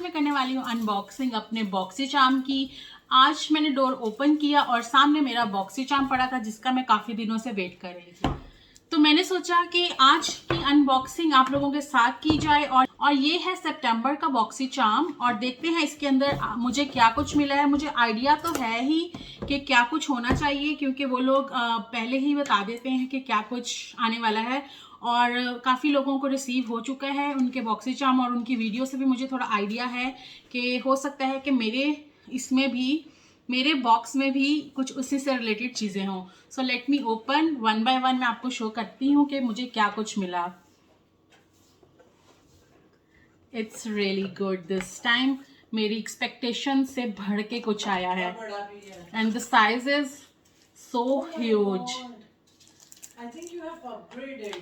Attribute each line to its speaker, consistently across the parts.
Speaker 1: मैं करने वाली हूँ अनबॉक्सिंग अपने बॉक्सी चार्म की। आज मैंने डोर ओपन किया और सामने मेरा बॉक्सी चार्म पड़ा था जिसका मैं काफ़ी दिनों से वेट कर रही थी। तो मैंने सोचा कि आज की अनबॉक्सिंग आप लोगों के साथ की जाए और ये है सितंबर का बॉक्सी चार्म और देखते हैं इसके अंदर मुझे क्या कुछ मिला है। मुझे आइडिया तो है ही कि क्या कुछ होना चाहिए क्योंकि वो लोग पहले ही बता देते हैं कि क्या कुछ आने वाला है और काफ़ी लोगों को रिसीव हो चुका है उनके बॉक्सी चार्म और उनकी वीडियो से भी मुझे थोड़ा आइडिया है कि हो सकता है कि मेरे बॉक्स में भी कुछ उसी से रिलेटेड चीज़ें हों। सो let me open one by one. मैं आपको शो करती हूँ कि मुझे क्या कुछ मिला। It's really good this time. मेरी एक्सपेक्टेशन से बढ़ के कुछ आया है and the size is so huge.
Speaker 2: I think you have upgraded.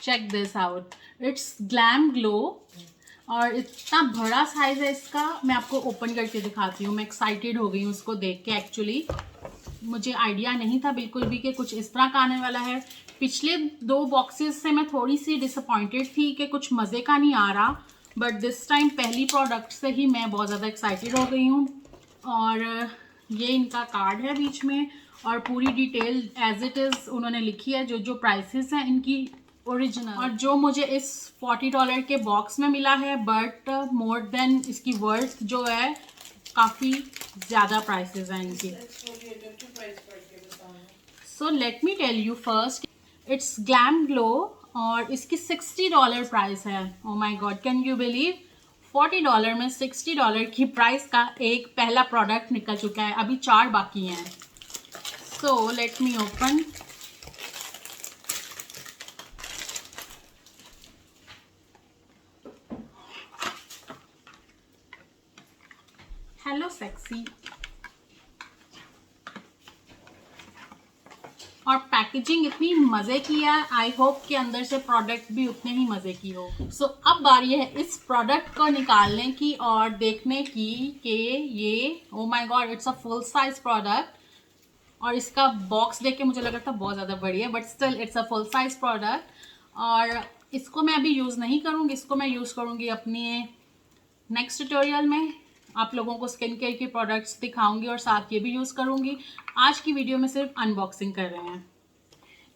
Speaker 1: Check this out, it's glam glow और इतना बड़ा साइज है इसका। मैं आपको ओपन करके दिखाती हूँ। मैं एक्साइटेड हो गई हूँ उसको देख के। एक्चुअली मुझे आइडिया नहीं था बिल्कुल भी कि कुछ इस तरह का आने वाला है। पिछले 2 बॉक्सेस से मैं थोड़ी सी डिसअपॉइंटेड थी कि कुछ मज़े का नहीं आ रहा, बट दिस टाइम पहली प्रोडक्ट से ही मैं बहुत ज़्यादा एक्साइटेड हो गई हूँ। और ये इनका कार्ड है बीच में और पूरी डिटेल एज इट इज़ उन्होंने लिखी है, जो प्राइसेस हैं इनकी ओरिजिनल। और जो मुझे इस $40 के बॉक्स में मिला है, बट मोर देन इसकी वर्थ जो है काफ़ी ज़्यादा प्राइसेस हैं इनकी। So let me tell you first, it's glam glow और इसकी $60 प्राइस है। Oh my god, can you believe $40 में $60 की प्राइस का एक पहला प्रोडक्ट निकल चुका है। अभी 4 बाकी हैं। सो let me open. Hello sexy. और पैकेजिंग इतनी मज़े की है, आई होप कि अंदर से प्रोडक्ट भी उतने ही मज़े की हो। सो अब बारी है इस प्रोडक्ट को निकालने की और देखने की कि ये, ओ my God, it's a full size product. और इसका बॉक्स देख के मुझे लग रहा था बहुत ज़्यादा बढ़िया, but still it's a full size product. और इसको मैं अभी यूज़ नहीं करूँगी, इसको मैं यूज़ करूँगी अपने नेक्स्ट ट्यूटोरियल में। आप लोगों को स्किन केयर के प्रोडक्ट्स दिखाऊंगी और साथ ये भी यूज़ करूँगी। आज की वीडियो में सिर्फ अनबॉक्सिंग कर रहे हैं।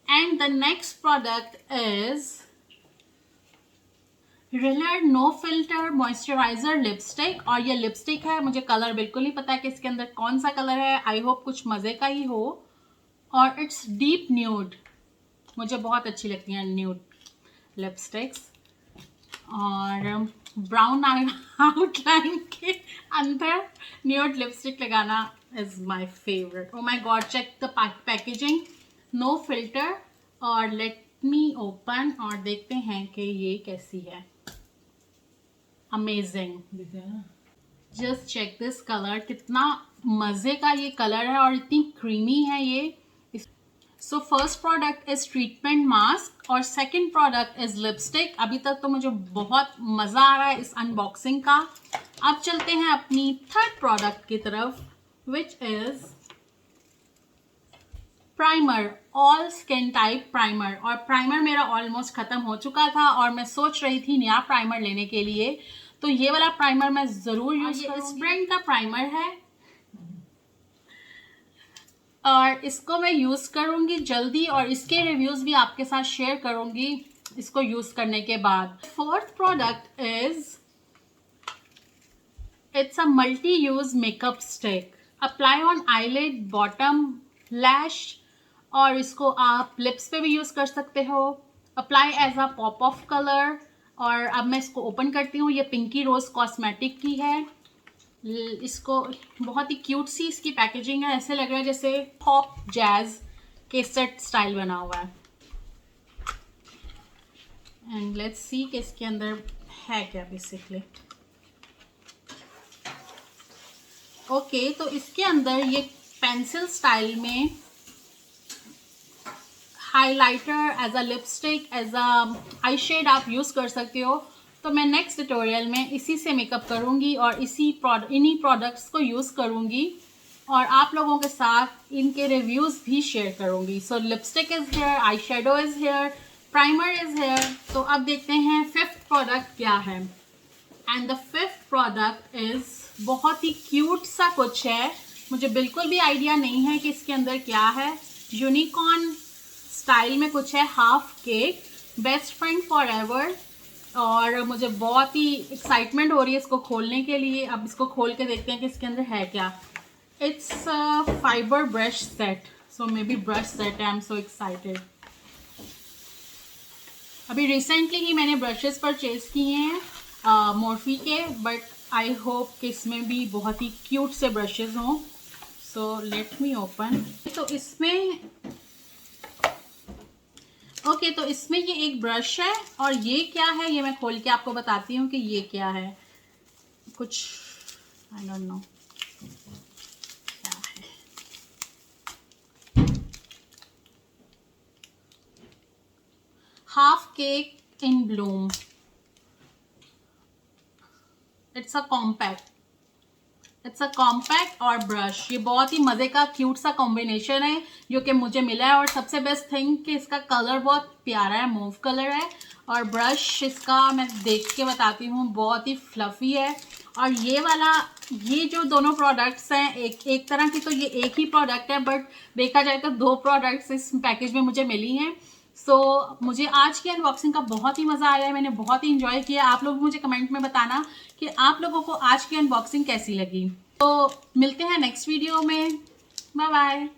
Speaker 1: And the next product is रिलर नो फिल्टर मॉइस्चराइजर लिपस्टिक। और ये लिपस्टिक है, मुझे कलर बिल्कुल नहीं पता है कि इसके अंदर कौन सा कलर है। आई होप कुछ मज़े का ही हो। और इट्स डीप न्यूड, मुझे बहुत अच्छी लगती हैं न्यूड लिपस्टिक्स। और ब्राउन आउटलाइन के अंदर न्यूड लिपस्टिक लगाना is my favourite. Oh my god, check the packaging, no filter. और लेट मी ओपन और देखते हैं कि ये कैसी है। Amazing, just check this colour, कितना मज़े का ये कलर है और इतनी क्रीमी है ये। So first product is treatment mask और सेकंड प्रोडक्ट इज लिपस्टिक। अभी तक तो मुझे बहुत मज़ा आ रहा है इस अनबॉक्सिंग का। अब चलते हैं अपनी थर्ड प्रोडक्ट की तरफ, which is primer, all skin type primer. और प्राइमर मेरा ऑलमोस्ट ख़त्म हो चुका था और मैं सोच रही थी नया प्राइमर लेने के लिए, तो ये वाला प्राइमर मैं ज़रूर यूज़ करूँगी। इस ब्रांड का प्राइमर है और इसको मैं यूज़ करूँगी जल्दी और इसके रिव्यूज़ भी आपके साथ शेयर करूँगी इसको यूज़ करने के बाद। Fourth product is, it's a multi use makeup stick. Apply on eyelid, bottom, lash और इसको आप लिप्स पे भी यूज़ कर सकते हो। Apply as a pop of colour. और अब मैं इसको ओपन करती हूँ। ये पिंकी रोज़ कॉस्मेटिक की है। इसको बहुत ही क्यूट सी इसकी पैकेजिंग है, ऐसे लग रहा है जैसे पॉप जैज केसट स्टाइल बना हुआ है। एंड लेट्स सी कि इसके अंदर है क्या बेसिकली। ओके, तो इसके अंदर ये पेंसिल स्टाइल में highlighter, as a lipstick, as a eye shade आप यूज़ कर सकते हो। तो मैं नेक्स्ट ट्यूटोरियल में इसी से मेकअप करूँगी और इन्हीं प्रोडक्ट्स को यूज़ करूँगी और आप लोगों के साथ इनके रिव्यूज़ भी शेयर करूँगी। सो lipstick is here, eye shadow is here, primer is here. तो अब देखते हैं फिफ्थ प्रोडक्ट क्या है। And the fifth product is बहुत ही क्यूट सा कुछ है, मुझे बिल्कुल भी आइडिया नहीं है कि इसके अंदर क्या है। यूनिकॉर्न स्टाइल में कुछ है, half cake, best friend for ever, और मुझे बहुत ही एक्साइटमेंट हो रही है इसको खोलने के लिए। अब इसको खोल के देखते हैं कि इसके अंदर है क्या। It's fibre brush set, so may be brush set, I am so excited. अभी रिसेंटली ही मैंने ब्रशेस परचेज किए हैं मोर्फी के, बट आई होप कि इसमें भी बहुत ही क्यूट से ब्रशेस हों। सो लेट मी ओपन। तो इसमें ओके, तो इसमें ये एक ब्रश है, और ये क्या है ये मैं खोल के आपको बताती हूँ कि ये क्या है। कुछ आई डोंट नो क्या है। Half cake in Bloom, it's a compact और ब्रश। ये बहुत ही मज़े का क्यूट सा कॉम्बिनेशन है जो कि मुझे मिला है, और सबसे बेस्ट थिंग कि इसका कलर बहुत प्यारा है, मूव कलर है, और ब्रश इसका मैं देख के बताती हूँ बहुत ही फ्लफ़ी है। और ये वाला, ये जो दोनों प्रोडक्ट्स हैं, एक तरह की तो ये एक ही प्रोडक्ट है, बट देखा जाए तो दो प्रोडक्ट्स इस पैकेज में मुझे मिली हैं। मुझे आज की अनबॉक्सिंग का बहुत ही मज़ा आया है, मैंने बहुत ही इंजॉय किया। आप लोग मुझे कमेंट में बताना कि आप लोगों को आज की अनबॉक्सिंग कैसी लगी। तो मिलते हैं नेक्स्ट वीडियो में, बाय बाय।